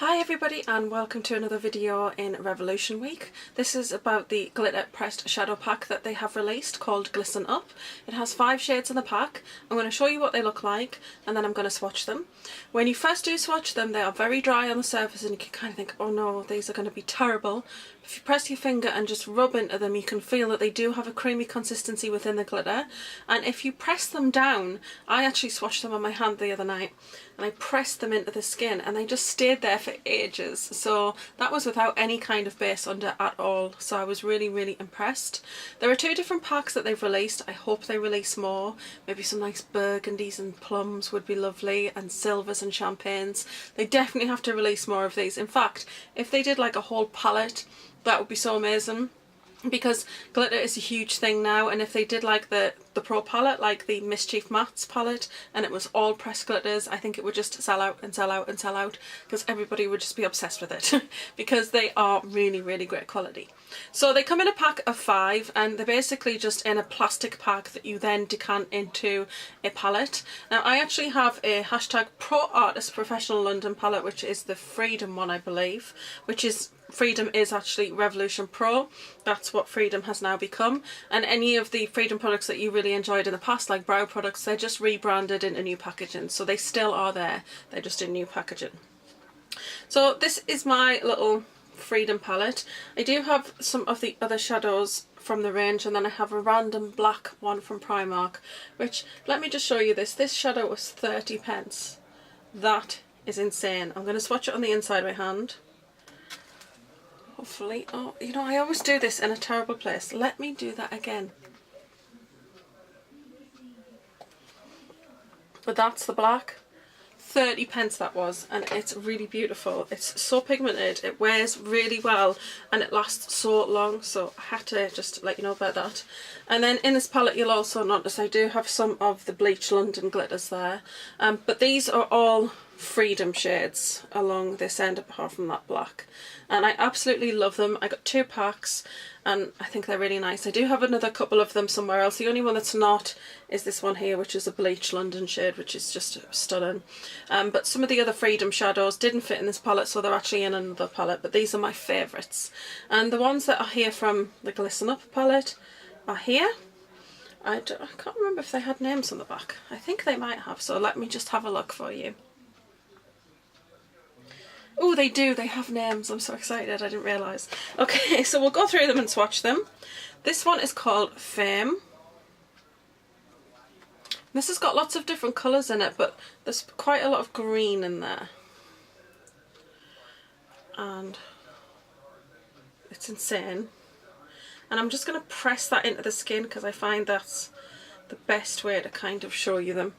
Hi everybody and welcome to another video in Revolution Week. This is about the glitter pressed shadow pack that they have released called Glisten Up. It has 5 shades in the pack. I'm going to show you what they look like and then I'm going to swatch them. When you first do swatch them, they are very dry on the surface and you can kind of think, oh no, these are going to be terrible. If you press your finger and just rub into them, you can feel that they do have a creamy consistency within the glitter. And if you press them down, I actually swatched them on my hand the other night and I pressed them into the skin and they just stayed there for ages. So that was without any kind of base under at all. So I was really impressed. There are 2 different packs that they've released. I hope they release more. Maybe some nice burgundies and plums would be lovely, and silvers and champagnes. They definitely have to release more of these. In fact, if they did like a whole palette, that would be so amazing, because glitter is a huge thing now. And if they did like the pro palette, like the Mischief Mattes palette, and it was all pressed glitters, I think it would just sell out and sell out and sell out, because everybody would just be obsessed with it because they are really great quality. So they come in a pack of 5 and they're basically just in a plastic pack that you then decant into a palette. Now I actually have a hashtag Pro Artist Professional London palette, which is the Freedom one, I believe, which is Freedom is actually Revolution Pro. That's what Freedom has now become. And any of the Freedom products that you really enjoyed in the past, like brow products, they're just rebranded into new packaging. So they still are there, they're just in new packaging. So this is my little Freedom palette. I do have some of the other shadows from the range, and then I have a random black one from Primark, which, let me just show you this. This shadow was 30p. That is insane. I'm going to swatch it on the inside of my hand. Hopefully. Oh, you know, I always do this in a terrible place. Let me do that again. But that's the black. 30p that was, and it's really beautiful. It's so pigmented, it wears really well, and it lasts so long, so I had to just let you know about that. And then in this palette you'll also notice I do have some of the Bleach London glitters there, but these are all Freedom shades along this end apart from that black, and I absolutely love them. I got 2 packs and I think they're really nice. I do have another couple of them somewhere else. The only one that's not is this one here, which is a Bleach London shade, which is just stunning. But some of the other Freedom shadows didn't fit in this palette, so they're actually in another palette, but these are my favourites. And the ones that are here from the Glisten Up palette are here. I can't remember if they had names on the back. I think they might have, so let me just have a look for you. Oh, they do, they have names. I'm so excited, I didn't realise. Okay, so we'll go through them and swatch them. This one is called Fame. This has got lots of different colours in it, but there's quite a lot of green in there. And it's insane. And I'm just going to press that into the skin because I find that's the best way to kind of show you them.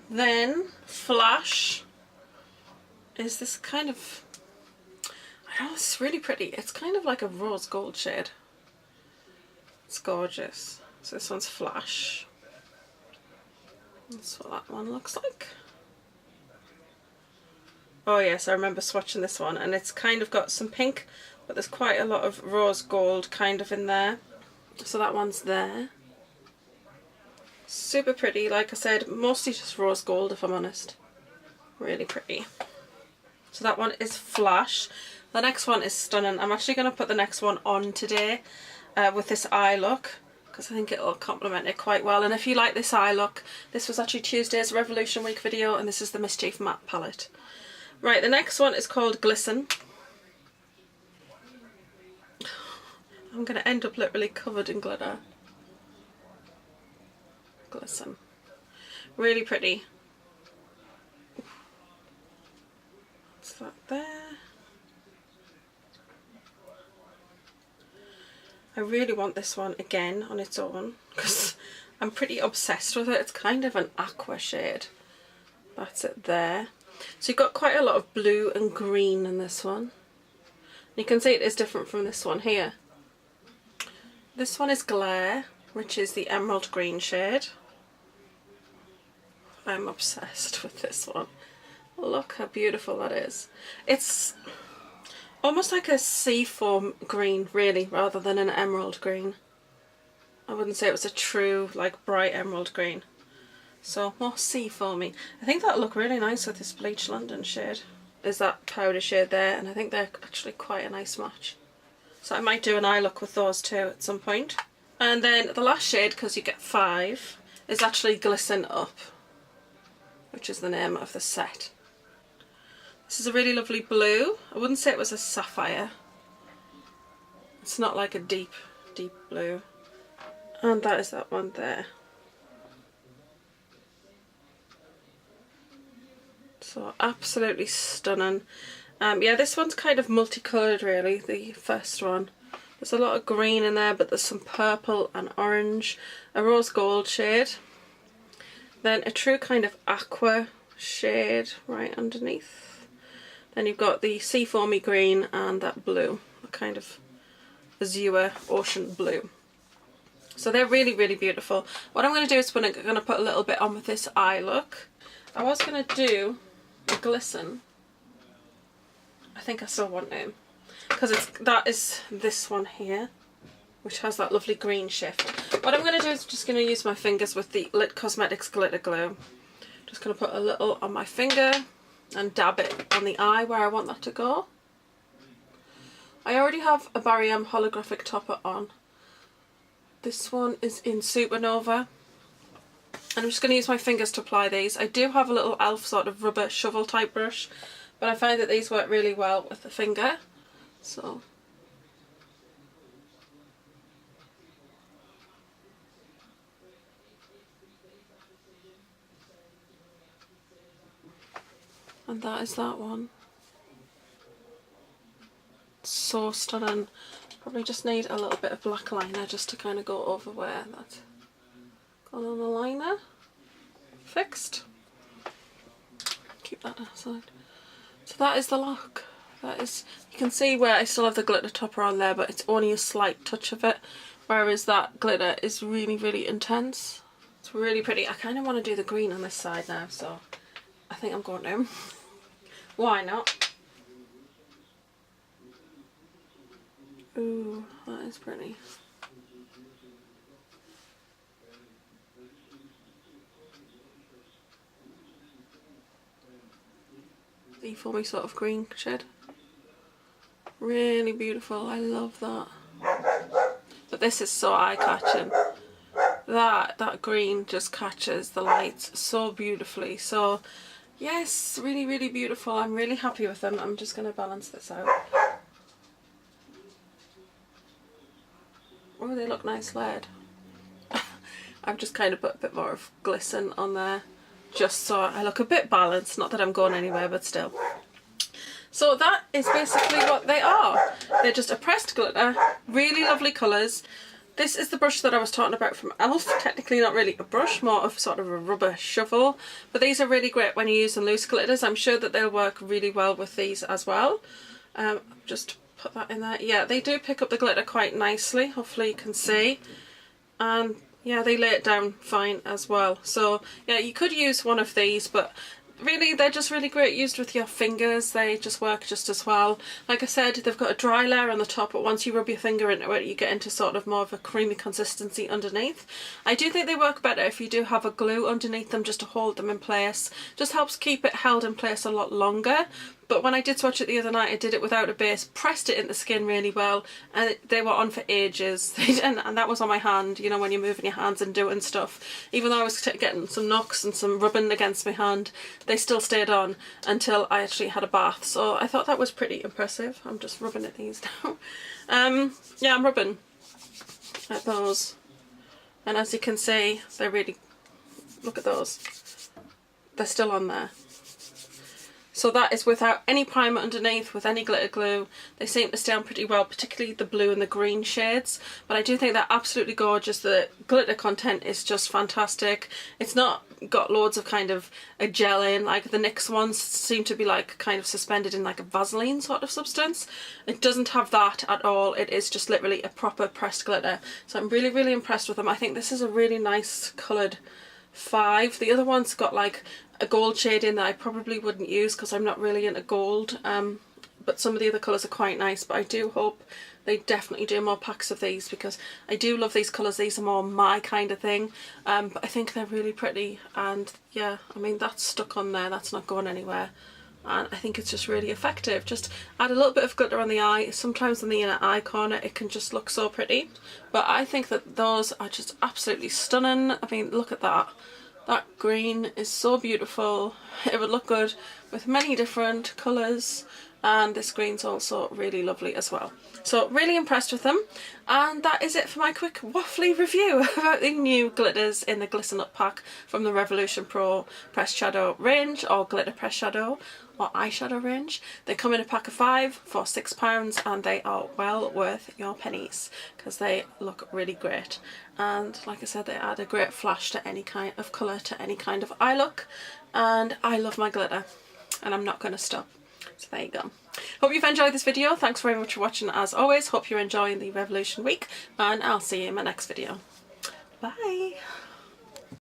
Then Flash is this kind of, I don't know, it's really pretty. It's kind of like a rose gold shade. It's gorgeous. So this one's Flash. That's what that one looks like. Oh yes, I remember swatching this one, and it's kind of got some pink, but there's quite a lot of rose gold kind of in there. So that one's there. Super pretty, like I said, mostly just rose gold if I'm honest. Really pretty. So that one is Flash. The next one is stunning. I'm actually going to put the next one on today with this eye look, because I think it'll complement it quite well. And if you like this eye look, this was actually Tuesday's Revolution Week video, and this is the Mischief Matte palette. Right, the next one is called Glisten. I'm going to end up literally covered in glitter. Glisten. Really pretty. What's that there? I really want this one again on its own because I'm pretty obsessed with it. It's kind of an aqua shade. That's it there. So you've got quite a lot of blue and green in this one. You can see it is different from this one here. This one is Glare, which is the emerald green shade. I'm obsessed with this one. Look how beautiful that is. It's almost like a seafoam green, really, rather than an emerald green. I wouldn't say it was a true like bright emerald green. So more sea foamy. I think that'll look really nice with this Bleach London shade. Is that powder shade there, and I think they're actually quite a nice match. So I might do an eye look with those two at some point. And then the last shade, because you get 5, is actually Glisten Up, which is the name of the set. This is a really lovely blue. I wouldn't say it was a sapphire. It's not like a deep, deep blue. And that is that one there. So absolutely stunning. Yeah, this one's kind of multicoloured really, the first one. There's a lot of green in there, but there's some purple and orange, a rose gold shade, then a true kind of aqua shade right underneath. Then you've got the sea foamy green and that blue, a kind of azure ocean blue. So they're really, really beautiful. What I'm going to do is I'm going to put a little bit on with this eye look. I was going to do a Glisten. I think I saw one name. Because that is this one here, which has that lovely green shift. What I'm going to do is just going to use my fingers with the Lit Cosmetics Glitter Glue. Just going to put a little on my finger and dab it on the eye where I want that to go. I already have a Barium holographic topper on. This one is in Supernova. And I'm just going to use my fingers to apply these. I do have a little e.l.f. sort of rubber shovel type brush, but I find that these work really well with the finger. So and that is that one. So stunning. Probably just need a little bit of black liner just to kind of go over where that's gone on the liner. Fixed. Keep that aside. So that is the look. That is, you can see where I still have the glitter topper on there, but it's only a slight touch of it, whereas that glitter is really, really intense. It's really pretty. I kind of want to do the green on this side now, so I think I'm going to. Why not? Ooh, that is pretty. The foamy sort of green shade. Really beautiful. I love that. But this is so eye-catching. That green just catches the light so beautifully. So yes, really, really beautiful. I'm really happy with them. I'm just going to balance this out. Oh, they look nice layered. I've just kind of put a bit more of Glisten on there, just so I look a bit balanced. Not that I'm going anywhere, but still. So that is basically what they are. They're just a pressed glitter, really lovely colours. This is the brush that I was talking about from e.l.f. Technically not really a brush, more of sort of a rubber shovel. But these are really great when you're using loose glitters. I'm sure that they'll work really well with these as well. Just put that in there. Yeah, they do pick up the glitter quite nicely. Hopefully you can see. And yeah, they lay it down fine as well. So yeah, you could use one of these, but really they're just really great used with your fingers. They just work just as well. Like I said, they've got a dry layer on the top, but once you rub your finger into it, you get into sort of more of a creamy consistency underneath. I do think they work better if you do have a glue underneath them just to hold them in place. Just helps keep it held in place a lot longer. But when I did swatch it the other night, I did it without a base, pressed it in the skin really well, and they were on for ages. And that was on my hand, you know, when you're moving your hands and doing stuff. Even though I was getting some knocks and some rubbing against my hand, they still stayed on until I actually had a bath. So I thought that was pretty impressive. I'm just rubbing at these now. Yeah, I'm rubbing at those. And as you can see, they're really, look at those. They're still on there. So that is without any primer underneath, with any glitter glue. They seem to stay on pretty well, particularly the blue and the green shades. But I do think they're absolutely gorgeous. The glitter content is just fantastic. It's not got loads of kind of a gel in, like the NYX ones seem to be like kind of suspended in like a Vaseline sort of substance. It doesn't have that at all. It is just literally a proper pressed glitter. So I'm really, really impressed with them. I think this is a really nice coloured 5. The other one's got like a gold shade in that I probably wouldn't use because I'm not really into gold, but but some of the other colours are quite nice. But I do hope they definitely do more packs of these, because I do love these colours. These are more my kind of thing, but I think they're really pretty. And yeah, I mean, that's stuck on there, that's not going anywhere, and I think it's just really effective. Just add a little bit of glitter on the eye. Sometimes in the inner eye corner it can just look so pretty, but I think that those are just absolutely stunning. I mean, look at that. That green is so beautiful. It would look good with many different colours, and this green's also really lovely as well. So really impressed with them, and that is it for my quick waffly review about the new glitters in the Glisten Up pack from the Revolution Pro Pressed Shadow range, or glitter pressed shadow or eyeshadow range. They come in a pack of 5 for £6, and they are well worth your pennies because they look really great. And like I said, they add a great flash to any kind of colour, to any kind of eye look, and I love my glitter and I'm not going to stop. So there you go. Hope you've enjoyed this video. Thanks very much for watching as always. Hope you're enjoying the Revolution week, and I'll see you in my next video. Bye!